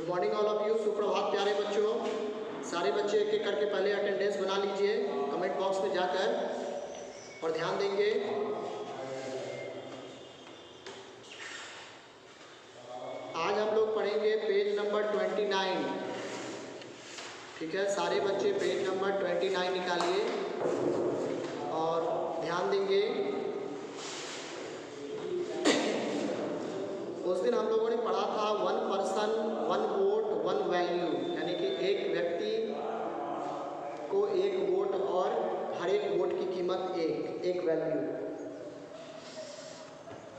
Good morning all of you. सुप्रभात प्यारे बच्चों। सारे बच्चे एक एक करके पहले अटेंडेंस बना लीजिए कमेंट बॉक्स में जाकर और ध्यान देंगे। आज हम लोग पढ़ेंगे पेज नंबर 29। ठीक है, सारे बच्चे पेज नंबर 29 निकालिए और ध्यान देंगे। उस दिन हम लोगों ने पढ़ा था 1 पर्सन 1 वोट 1 वैल्यू, यानी कि एक व्यक्ति को एक वोट और हर एक वोट की कीमत एक वैल्यू।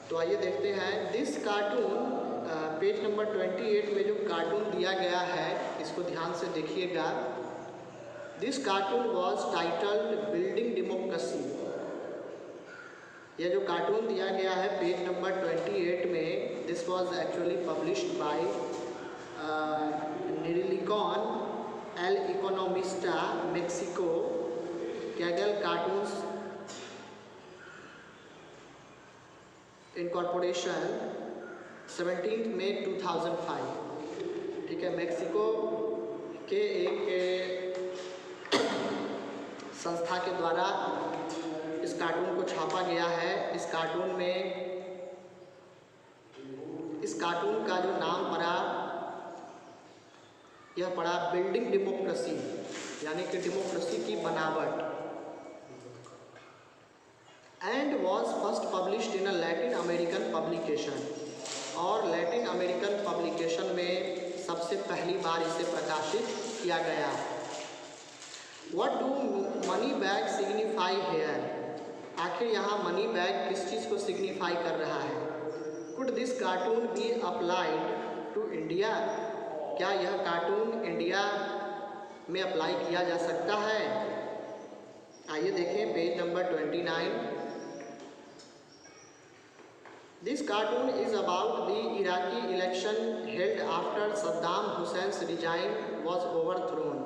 तो आइए देखते हैं दिस कार्टून। पेज नंबर 28 में जो कार्टून दिया गया है इसको ध्यान से देखिएगा। This cartoon was titled building democracy. यह जो कार्टून दिया गया है पेज नंबर 28 में, this was actually published by निरिलिकॉन El Economista Mexico Cagle cartoons incorporation 17 मई 2005। ठीक है, मेक्सिको के एक संस्था के द्वारा इस कार्टून को छापा गया है। इस कार्टून का जो नाम पड़ा, यह पड़ा बिल्डिंग डेमोक्रेसी, यानी कि डेमोक्रेसी की बनावट। And was first published in a Latin American publication, और लैटिन अमेरिकन पब्लिकेशन में सबसे पहली बार इसे प्रकाशित किया गया। What do money bag signify here? आखिर यहाँ मनी बैग किस चीज़ को सिग्निफाई कर रहा है? Could this cartoon be applied to India? क्या यह कार्टून इंडिया में अप्लाई किया जा सकता है? आइए देखें page number 29। This cartoon is about the Iraqi election held after Saddam Hussein's regime was overthrown.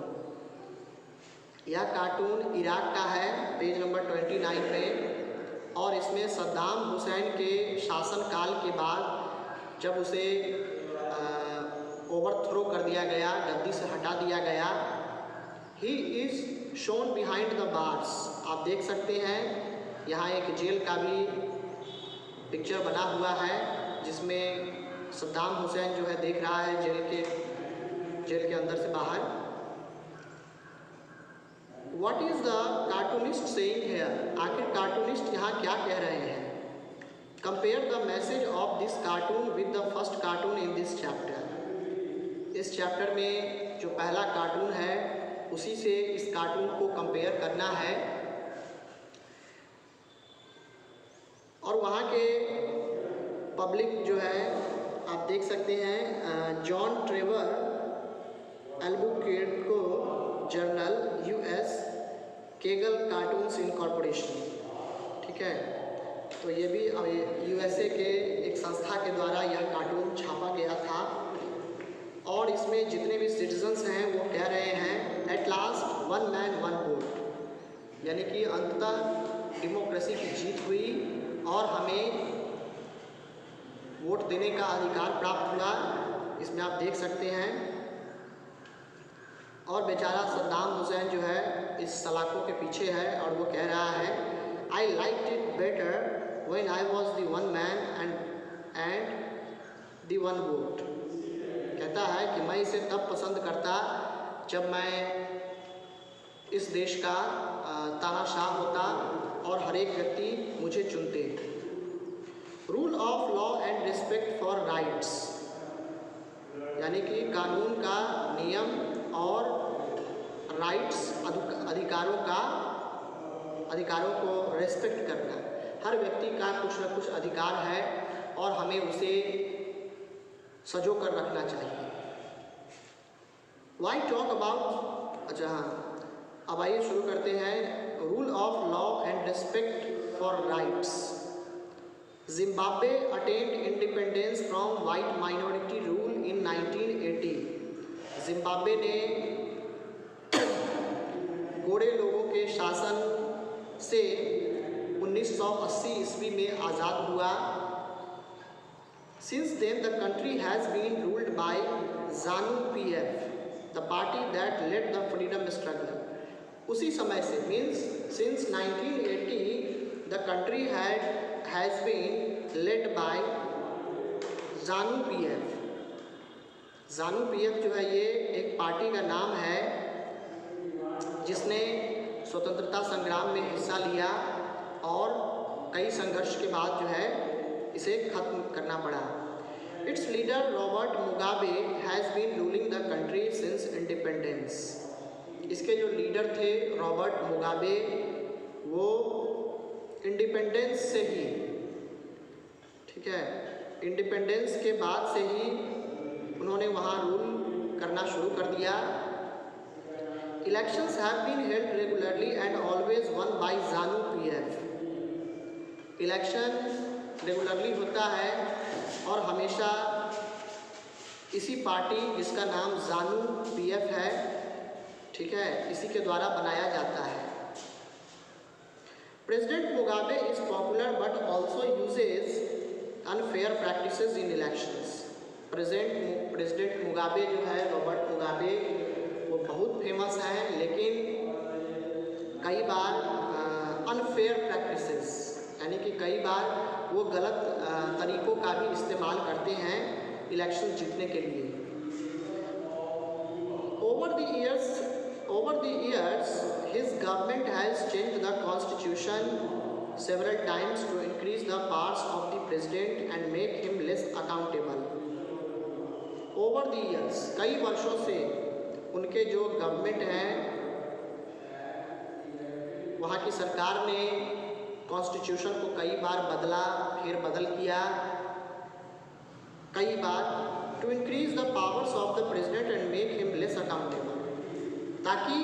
यह कार्टून इराक का है, पेज नंबर 29 पे, और इसमें सद्दाम हुसैन के शासनकाल के बाद जब उसे ओवरथ्रो कर दिया गया, गद्दी से हटा दिया गया। He is shown behind the bars. आप देख सकते हैं यहाँ एक जेल का भी पिक्चर बना हुआ है, जिसमें सद्दाम हुसैन जो है देख रहा है जेल के अंदर से बाहर। What is the cartoonist saying here? आखिर कार्टूनिस्ट यहाँ क्या कह रहे हैं? Compare the message of this cartoon with the first cartoon in this chapter. इस चैप्टर में जो पहला कार्टून है उसी से इस कार्टून को कंपेयर करना है। और वहाँ के पब्लिक जो है आप देख सकते हैं, John Trevor Albuquerque Journal US Cagle cartoons incorporation. ठीक है, तो ये भी USA के एक संस्था के द्वारा यह कार्टून छापा गया था। और इसमें जितने भी सिटीजन्स हैं वो कह रहे हैं एट लास्ट 1 मैन 1 वोट, यानी कि अंततः डेमोक्रेसी की जीत हुई और हमें वोट देने का अधिकार प्राप्त हुआ। इसमें आप देख सकते हैं। और बेचारा सद्दाम हुसैन जो है इस सलाखों के पीछे है और वो कह रहा है I liked it better when I was the 1 man and the 1 vote. कहता है कि मैं इसे तब पसंद करता जब मैं इस देश का तानाशाह होता और हर एक व्यक्ति मुझे चुनते। Rule of law and respect for rights, यानी कि कानून का नियम और राइट्स अधिकारों को रेस्पेक्ट करना। हर व्यक्ति का कुछ न कुछ अधिकार है और हमें उसे सजो कर रखना चाहिए। वाई टॉक अबाउट, अच्छा हाँ, अब आइए शुरू करते हैं। Rule of law and respect for rights. Zimbabwe attend independence from white minority rule in 1980। Zimbabwe ने गोरे लोगों के शासन से 1980 ईस्वी में आज़ाद हुआ। Since then, the country has been ruled by ZANU-PF, the party that led the freedom struggle. उसी समय से means since 1980 the country has been led by ZANU-PF. ZANU-PF जो है ये एक पार्टी का नाम है जिसने स्वतंत्रता संग्राम में हिस्सा लिया और कई संघर्ष के बाद जो है इसे खत्म करना पड़ा। Its leader Robert Mugabe has been ruling the country since independence. इसके जो लीडर थे रॉबर्ट मुगाबे, वो इंडिपेंडेंस से ही, ठीक है, इंडिपेंडेंस के बाद से ही उन्होंने वहाँ रूल करना शुरू कर दिया। Elections have been held regularly and always won by ZANU-PF। Election regularly होता है और हमेशा इसी पार्टी जिसका नाम ZANU-PF है, ठीक है, इसी के द्वारा बनाया जाता है। President Mugabe is popular but also uses unfair practices in elections. President Mugabe जो है, रॉबर्ट मुगाबे, वो बहुत फेमस हैं, लेकिन कई बार अनफेयर प्रैक्टिसेस यानी कि कई बार वो गलत तरीक़ों का भी इस्तेमाल करते हैं इलेक्शन जीतने के लिए। Over the years his government has changed the constitution several times to increase the powers of the president and make him less accountable. Over the years, कई वर्षों से उनके जो गवर्नमेंट हैं, वहाँ की सरकार ने कॉन्स्टिट्यूशन को कई बार बदला, फिर बदल किया कई बार, to increase the powers of the president and make him less accountable, ताकि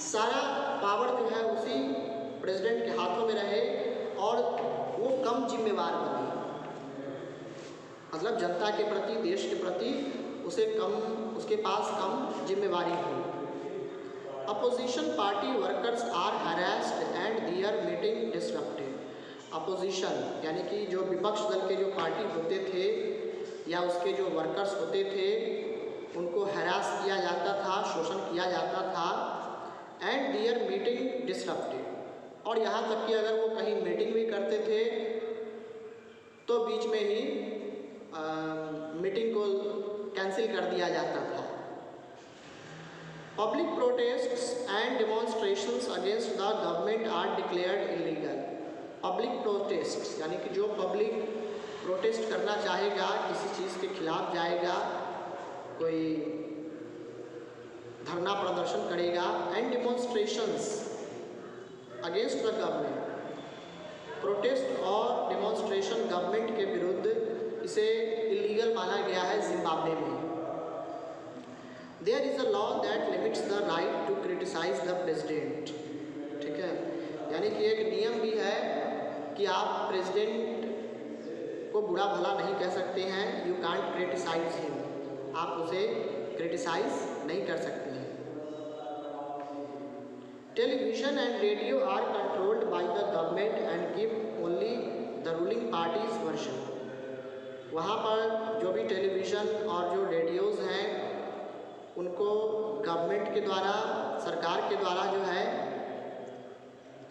सारा पावर जो है उसी प्रेसिडेंट के हाथों में रहे और वो कम जिम्मेवार बने, मतलब जनता के प्रति, देश के प्रति उसके पास कम जिम्मेवारी हो। Opposition party workers are harassed and their meeting disrupted. Opposition यानी कि जो विपक्ष दल के जो पार्टी होते थे या उसके जो वर्कर्स होते थे, उनको हैरास किया जाता था, शोषण किया जाता था। एंड देयर मीटिंग डिसरप्टेड, और यहाँ तक कि अगर वो कहीं मीटिंग भी करते थे तो बीच में ही मीटिंग को कैंसिल कर दिया जाता था। Public protests and demonstrations against the government are declared illegal. Public protest यानी कि जो पब्लिक प्रोटेस्ट करना चाहेगा, किसी चीज़ के खिलाफ जाएगा, कोई धरना प्रदर्शन करेगा, and demonstrations against the government, protest और डेमोन्स्ट्रेशन गवर्नमेंट के विरुद्ध, इसे इलीगल माना गया है जिम्बाब्वे में। There is a law that limits the right to criticise the president, ठीक है, यानी कि एक नियम भी है कि आप प्रेसिडेंट को बुरा भला नहीं कह सकते हैं, यू कांट क्रिटिसाइज हिम, आप उसे क्रिटिसाइज नहीं कर सकते हैं। Television and radio are controlled by the government and give only the ruling party's version. वहाँ पर जो भी टेलीविज़न और जो रेडियोज़ हैं, उनको गवर्नमेंट के द्वारा, सरकार के द्वारा जो है,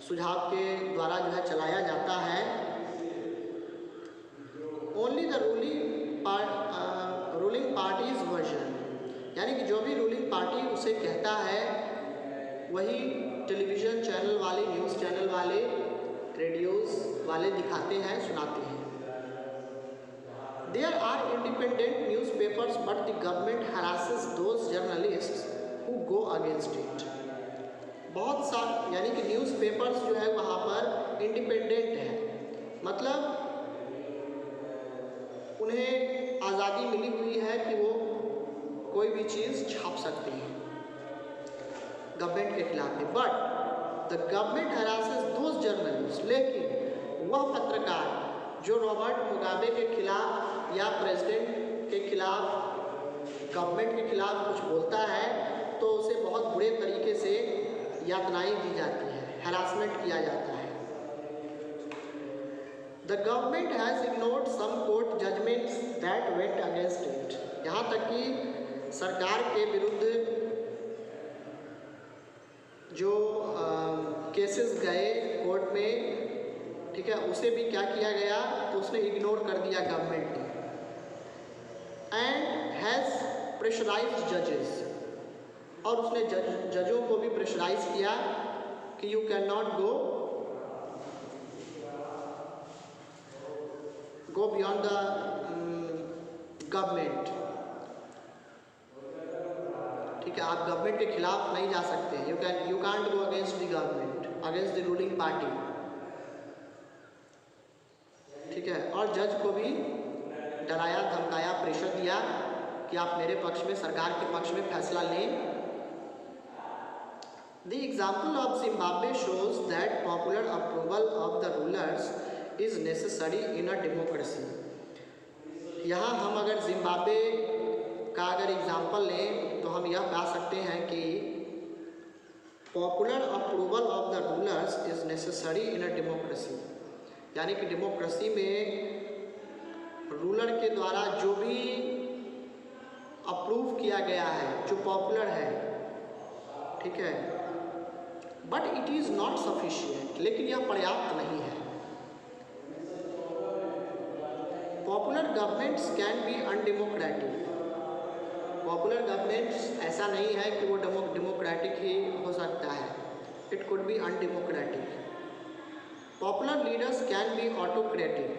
सुझाव के द्वारा जो है चलाया जाता है। Only the ruling parties version, यानी कि जो भी रूलिंग पार्टी उसे कहता है वही टेलीविज़न चैनल वाले, न्यूज़ चैनल वाले, रेडियोज़ वाले दिखाते हैं, सुनाते हैं। There are independent newspapers but the government harasses those journalists who go against it. बहुत सा यानी कि न्यूज़पेपर्स जो है वहाँ पर इंडिपेंडेंट है, मतलब उन्हें आज़ादी मिली हुई है कि वो कोई भी चीज़ छाप सकते हैं गवर्नमेंट के खिलाफ में। But the government harasses those journalist, लेकिन वह पत्रकार जो रॉबर्ट मुगाबे के खिलाफ या प्रेसिडेंट के खिलाफ, गवर्नमेंट के खिलाफ कुछ बोलता है, तो उसे बहुत बुरे तरीके से यातनाएं दी जाती है, हरासमेंट किया जाता है। The government has ignored some court judgments that that went against it. यहाँ तक कि सरकार के विरुद्ध जो केसेस गए कोर्ट में, ठीक है, उसे भी क्या किया गया, तो उसने इग्नोर कर दिया गवर्नमेंट ने. एंड हैज़ प्रेशराइज्ड जजेस, और उसने जजों को भी प्रेशराइज किया कि you can not go beyond the government. ठीक है, आप गवर्नमेंट के खिलाफ नहीं जा सकते. You can't go against the government, against the ruling party. ठीक है, और जज को भी डराया धमकाया, प्रेशर दिया कि आप मेरे पक्ष में, सरकार के पक्ष में फैसला लें. The example of Zimbabwe shows that popular approval of the rulers is necessary in a democracy. यहाँ हम अगर जिम्बाब्वे का अगर एग्जाम्पल लें तो हम यह बता सकते हैं कि popular approval of the rulers is necessary in a democracy. यानी कि डेमोक्रेसी में रूलर के द्वारा जो भी अप्रूव किया गया है, जो पॉपुलर है, ठीक है, but it is not sufficient, लेकिन यह पर्याप्त नहीं है. Popular governments can be undemocratic. Popular governments ऐसा नहीं है कि वो डेमोक्रेटिक ही हो सकता है. It could be undemocratic. Popular leaders can be autocratic.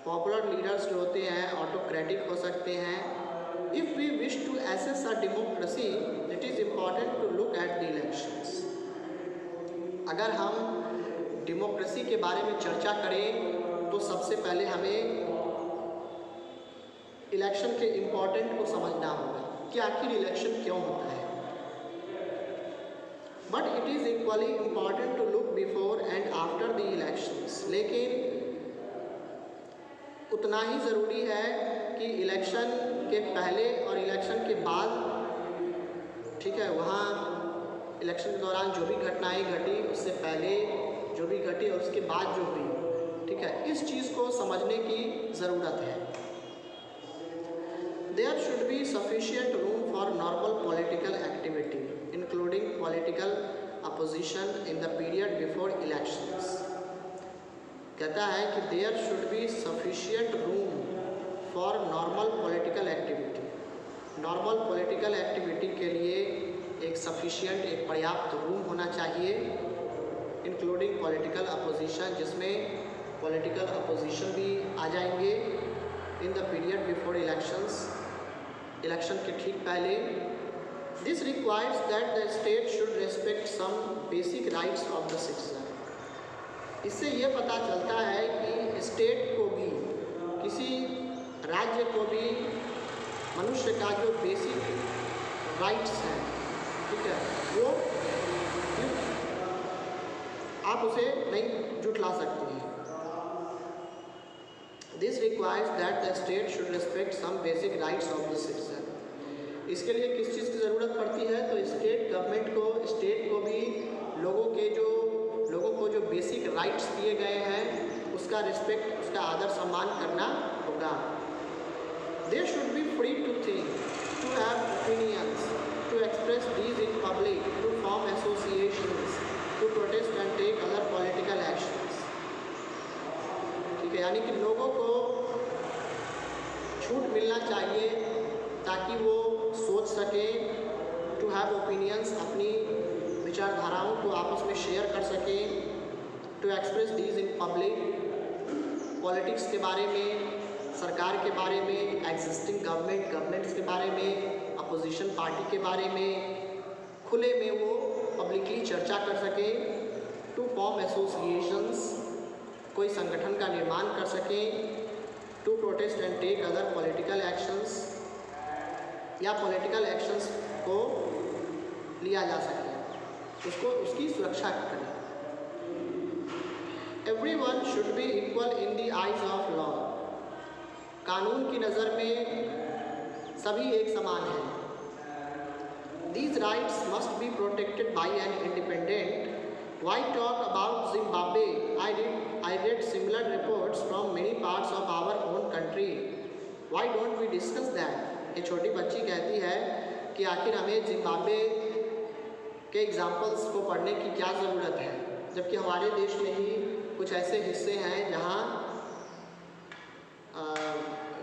Popular leaders जो होते हैं ऑटोक्रेटिक हो सकते हैं. If we wish to assess a democracy, it is important to look at the elections. अगर हम डेमोक्रेसी के बारे में चर्चा करें तो सबसे पहले हमें इलेक्शन के इम्पोर्टेंट को समझना होगा कि आखिर इलेक्शन क्यों होता है. But it is equally important to look before and after the elections. लेकिन उतना ही ज़रूरी है कि इलेक्शन के पहले और इलेक्शन के बाद, ठीक है, वहाँ इलेक्शन के दौरान जो भी घटनाएं घटी, उससे पहले जो भी घटी और उसके बाद जो हुई, ठीक है, इस चीज़ को समझने की ज़रूरत है. There should be sufficient room for normal political activity including political opposition in the period before elections. कहता है कि there should be sufficient room for normal political activity. Normal political activity के लिए एक सफिशिएंट, एक पर्याप्त रूम होना चाहिए, इंक्लूडिंग पॉलिटिकल अपोजिशन, जिसमें पॉलिटिकल अपोजिशन भी आ जाएंगे in the period before elections, election के ठीक पहले. This requires that the state should respect some basic rights of the citizen. इससे ये पता चलता है कि स्टेट को भी, किसी राज्य को भी मनुष्य का जो बेसिक राइट्स हैं, ठीक है, वो आप उसे नहीं जुटला सकते हैं. This requires that the state should respect some basic rights of the citizen. इसके लिए किस चीज़ की ज़रूरत पड़ती है, तो स्टेट गवर्नमेंट को, स्टेट को भी लोगों को जो बेसिक राइट्स दिए गए हैं उसका रिस्पेक्ट, उसका आदर सम्मान करना होगा. They should be free to think, to have opinions, to express these in public, to form associations, to protest and take other political actions. ठीक है, यानी कि लोगों को छूट मिलना चाहिए ताकि वो सोच सकें, टू हैव ओपिनियंस, अपनी विचारधाराओं को आपस में शेयर कर सकें, to express these in public, politics के बारे में, सरकार के बारे में, एग्जिस्टिंग गवर्नमेंट्स के बारे में, अपोजिशन पार्टी के बारे में खुले में वो पब्लिकली चर्चा कर सकें. टू फॉर्म एसोसिएशंस, कोई संगठन का निर्माण कर सकें. To protest and take other political actions, या पॉलिटिकल एक्शंस को लिया जा सके, उसको, उसकी सुरक्षा करें. Everyone should be equal in the eyes of law. कानून की नज़र में सभी एक समान हैं. These rights must be protected by an independent. Why talk about Zimbabwe? I read similar reports from many parts of our own country why don't we discuss that. ये छोटी बच्ची कहती है कि आखिर हमें जिम्बाब्वे के एग्जाम्पल्स को पढ़ने की क्या ज़रूरत है, जबकि हमारे देश में ही कुछ ऐसे हिस्से हैं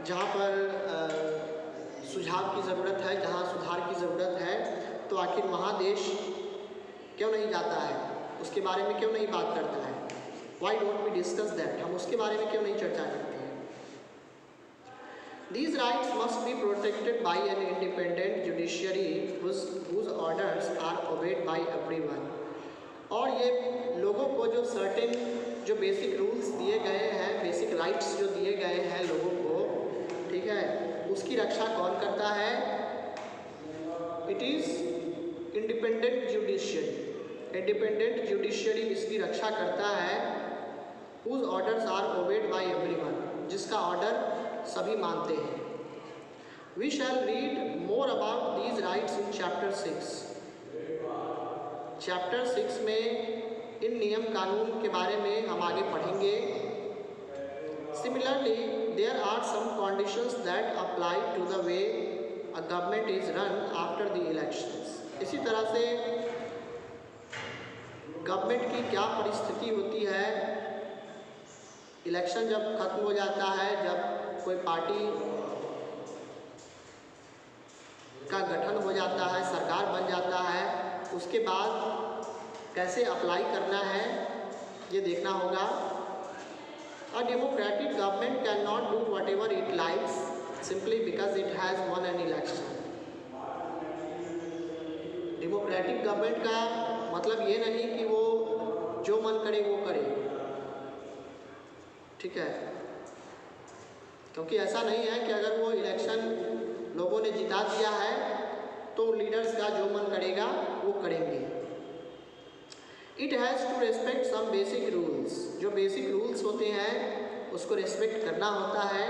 जहाँ पर सुझाव की ज़रूरत है, जहाँ सुधार की ज़रूरत है। तो आखिर वहाँ देश क्यों नहीं जाता है, उसके बारे में क्यों नहीं बात करता है? Why don't we discuss that, हम उसके बारे में क्यों नहीं चर्चा करते हैं? These rights must be protected by an independent judiciary whose orders are obeyed by everyone। और ये लोगों को जो सर्टेन जो बेसिक रूल्स दिए गए हैं, बेसिक राइट्स जो दिए गए हैं लोगों को, ठीक है, उसकी रक्षा कौन करता है? It is independent judiciary. Independent judiciary इसकी रक्षा करता है। whose orders are obeyed by everyone, जिसका ऑर्डर सभी मानते हैं। We shall read more about these rights in chapter 6। Chapter 6 में इन नियम कानून के बारे में हम आगे पढ़ेंगे। Similarly, there are some conditions that apply to the way a government is run after the elections। इसी तरह से गवर्नमेंट की क्या परिस्थिति होती है इलेक्शन जब खत्म हो जाता है, जब कोई पार्टी का गठन हो जाता है, सरकार बन जाता है, उसके बाद कैसे अप्लाई करना है ये देखना होगा। A democratic government cannot do whatever it likes simply because it has won an election। Democratic government का मतलब ये नहीं कि वो जो मन करे वो करे, ठीक है, क्योंकि ऐसा नहीं है कि अगर वो इलेक्शन लोगों ने जिता दिया है तो लीडर्स का जो मन करेगा वो करेंगे। It has to respect some basic rules, जो बेसिक रूल्स होते हैं उसको रेस्पेक्ट करना होता है।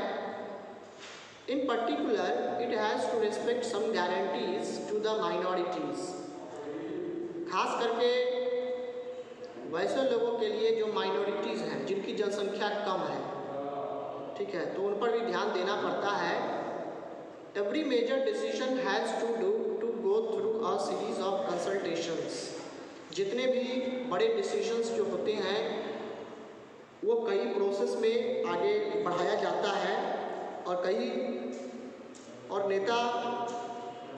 In particular it has to respect some guarantees to the minorities, खास करके वैसे लोगों के लिए जो माइनॉरिटीज़ हैं, जिनकी जनसंख्या कम है, ठीक है, तो उन पर भी ध्यान देना पड़ता है। Every major decision has to go through a series of consultations. जितने भी बड़े डिसीजंस जो होते हैं वो कई प्रोसेस में आगे बढ़ाया जाता है और नेता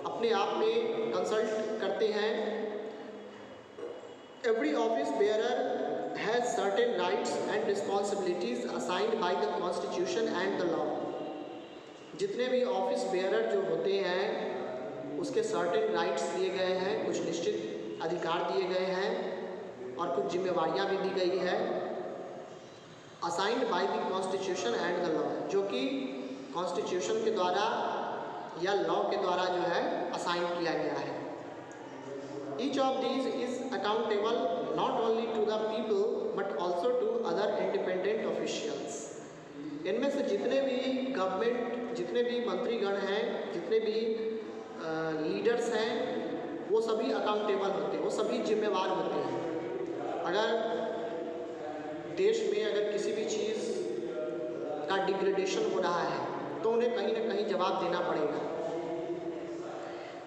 अपने आप में कंसल्ट करते हैं। Every office bearer has certain rights and responsibilities assigned by the constitution and the law. जितने भी ऑफिस बेयरर जो होते हैं उसके सर्टेन राइट्स दिए गए हैं, कुछ निश्चित अधिकार दिए गए हैं और कुछ जिम्मेवारियां भी दी गई है। Assigned by the constitution and the law, जो कि कॉन्स्टिट्यूशन के द्वारा या लॉ के द्वारा जो है असाइन किया गया है। Each of these is accountable not only to the people but also to other independent officials. इनमें से जितने भी मंत्रीगण हैं, जितने भी लीडर्स हैं, वो सभी अकाउंटेबल होते हैं, वो सभी जिम्मेवार होते हैं। अगर देश में अगर किसी भी चीज़ का डिग्रेडेशन हो रहा है तो उन्हें कहीं ना कहीं जवाब देना पड़ेगा।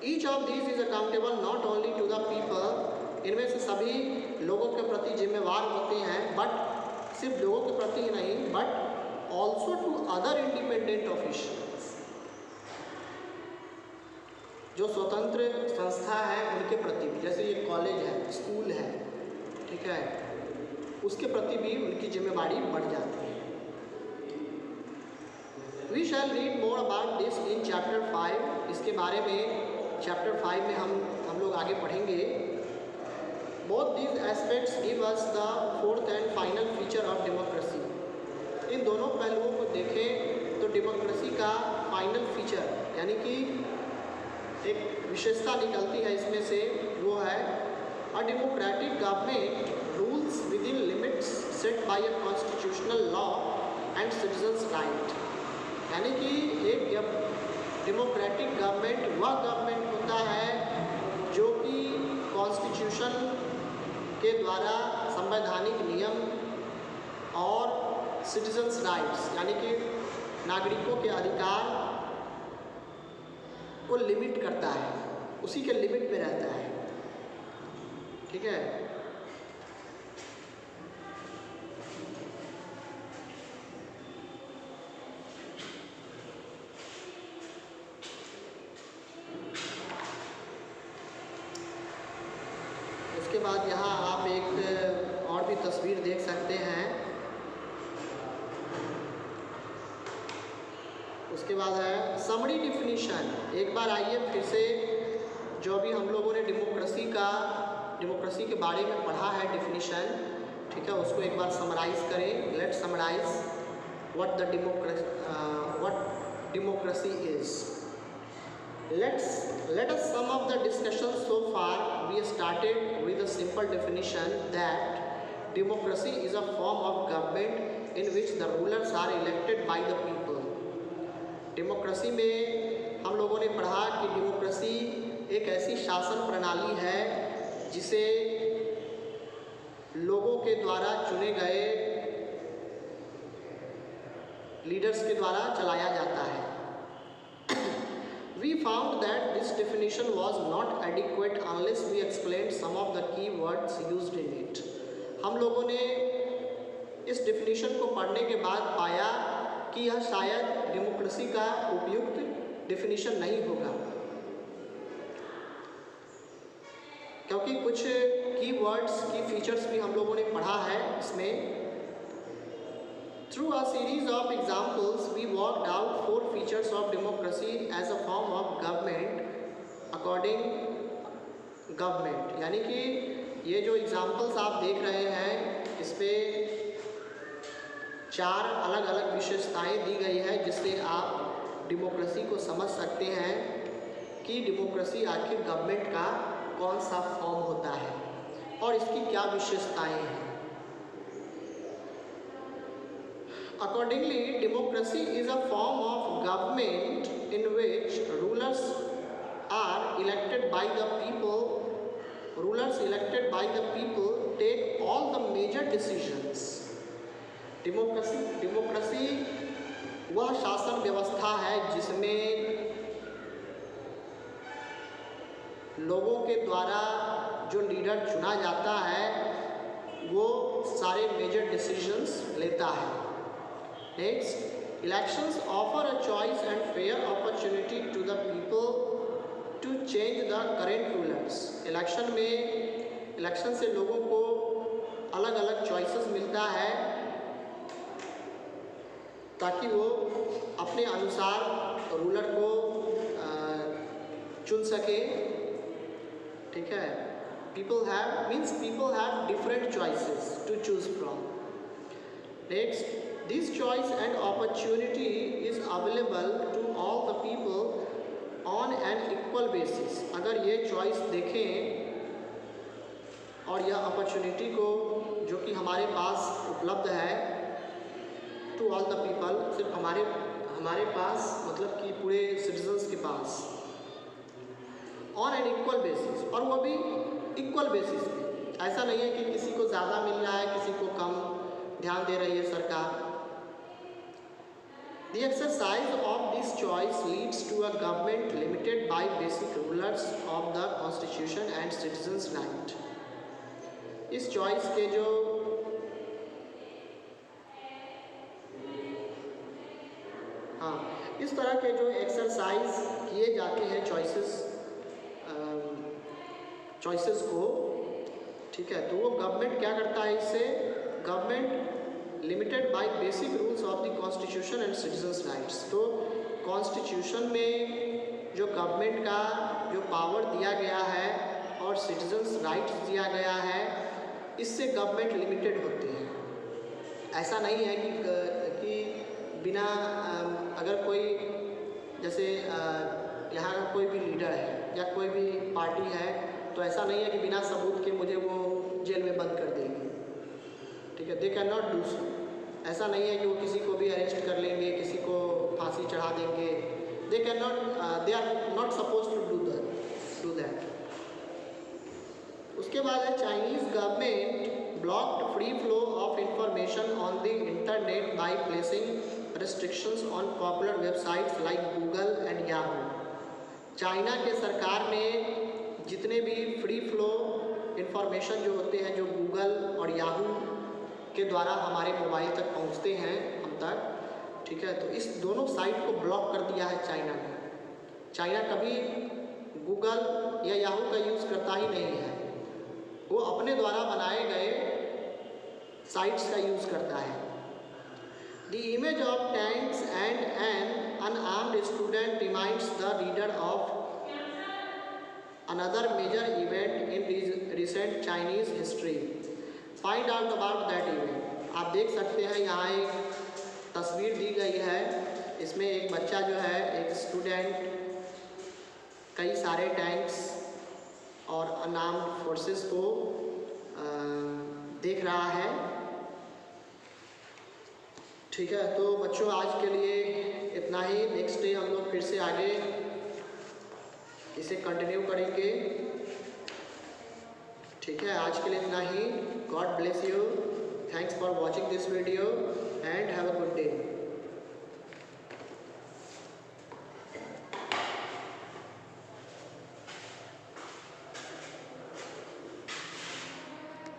Each of these is accountable not only to the people, इनमें से सभी लोगों के प्रति जिम्मेवार होते हैं, बट सिर्फ लोगों के प्रति ही नहीं but also to other independent officials. जो स्वतंत्र संस्था है उनके प्रति भी, जैसे ये कॉलेज है, स्कूल है, ठीक है, उसके प्रति भी उनकी जिम्मेवारी बढ़ जाती है। We shall read more about this in chapter 5। इसके बारे में चैप्टर 5 में हम लोग आगे पढ़ेंगे। Both these aspects give us the fourth and final feature of democracy. इन दोनों पहलुओं को देखें तो डेमोक्रेसी का फाइनल फीचर यानी कि एक विशेषता निकलती है इसमें से, वो है a democratic government rules within limits set by a constitutional law and citizens right. यानी कि एक डेमोक्रेटिक गवर्नमेंट वह गवर्नमेंट होता है जो कि कॉन्स्टिट्यूशन के द्वारा संवैधानिक नियम और सिटीजन्स राइट्स यानी कि नागरिकों के अधिकार को लिमिट करता है, उसी के लिमिट में रहता है। ठीक है, उसके बाद यहाँ आप एक और भी तस्वीर देख सकते हैं। उसके बाद है समरी डिफिनीशन। एक बार आइए फिर से जो भी हम लोगों ने डेमोक्रेसी के बारे में पढ़ा है डिफिनीशन, ठीक है, उसको एक बार समराइज करें। Let's summarise what democracy is. Let us sum up the discussion so far. We started with a simple definition that democracy is a form of government in which the rulers are elected by the people. Democracy में हम लोगों ने पढ़ा कि democracy एक ऐसी शासन प्रणाली है जिसे लोगों के द्वारा चुने गए लीडर्स के द्वारा चलाया जाता है। We found that this definition was not adequate unless we explained some of the key words used in it. हम लोगों ने इस definition को पढ़ने के बाद पाया कि यह शायद डेमोक्रेसी का उपयुक्त definition नहीं होगा, क्योंकि कुछ की वर्ड्स की फीचर्स भी हम लोगों ने पढ़ा है इसमें। Through a series of examples, we worked out 4 features of democracy as a form of government। यानी कि ये जो एग्जाम्पल्स आप देख रहे हैं इसमें 4 अलग अलग विशेषताएं दी गई है जिससे आप डेमोक्रेसी को समझ सकते हैं कि डेमोक्रेसी आखिर गवर्नमेंट का कौन सा फॉर्म होता है और इसकी क्या विशेषताएं हैं। Accordingly, democracy is a form of government in which rulers elected by the people take all the major decisions. Democracy वह शासन व्यवस्था है जिसमें लोगों के द्वारा जो लीडर चुना जाता है वो सारे मेजर डिसीजंस लेता है। Next, elections offer a choice and fair opportunity to the people to change the current rulers. Election से लोगों को अलग अलग चॉइसेस मिलता है ताकि वो अपने अनुसार रूलर को चुन सके। ठीक है, people have different choices to choose from. Next, this choice and opportunity is available to all the people on an equal basis. अगर ये चॉइस देखें और यह अपॉर्चुनिटी को जो कि हमारे पास उपलब्ध है टू ऑल द पीपल, सिर्फ हमारे पास मतलब कि पूरे सिटीजन्स के पास, ऑन एन इक्वल बेसिस, और वो भी इक्वल बेसिस पे। ऐसा नहीं है कि किसी को ज़्यादा मिल रहा है किसी को कम ध्यान दे रही है सरकार। The exercise of this choice leads to a government limited by basic rulers of the Constitution and citizens' right. इस चॉइस के जो इस तरह के जो एक्सरसाइज किए जाते हैं चॉइसेस को, ठीक है, तो वो गवर्नमेंट क्या करता है, इससे government limited by basic rules of the constitution and citizens rights. तो कॉन्स्टिट्यूशन में जो गवर्नमेंट का जो पावर दिया गया है और सिटीजन्स राइट्स दिया गया है, इससे गवर्नमेंट लिमिटेड होती है। ऐसा नहीं है कि बिना अगर कोई जैसे यहाँ का कोई भी लीडर है या कोई भी पार्टी है तो ऐसा नहीं है कि बिना सबूत के मुझे वो जेल में बंद कर देंगे। ठीक है, they can not do so. ऐसा नहीं है कि वो किसी को भी अरेस्ट कर लेंगे, किसी को फांसी चढ़ा देंगे। They are not suppose to do that. उसके बाद है Chinese government blocked free flow of information on the internet by placing restrictions on popular websites like Google and Yahoo. China के सरकार ने जितने भी फ्री फ्लो इंफॉर्मेशन जो होते हैं जो गूगल और याहू के द्वारा हमारे मोबाइल तक पहुंचते हैं हम तक, ठीक है, तो इस दोनों साइट को ब्लॉक कर दिया है चाइना ने। चाइना कभी गूगल या याहू का यूज़ करता ही नहीं है, वो अपने द्वारा बनाए गए साइट्स का यूज़ करता है। The image of tanks and an unarmed student reminds the reader of another major event in recent Chinese history. Find out about that event. आप देख सकते हैं यहाँ एक तस्वीर दी गई है, इसमें एक बच्चा जो है, एक स्टूडेंट कई सारे टैंक्स और अनआर्म्ड फोर्सेस को देख रहा है। ठीक है, तो बच्चों आज के लिए इतना ही। नेक्स्ट डे हम लोग फिर से आगे इसे कंटिन्यू करेंगे। ठीक है, आज के लिए इतना ही। God bless you. Thanks for watching this video and have a good day.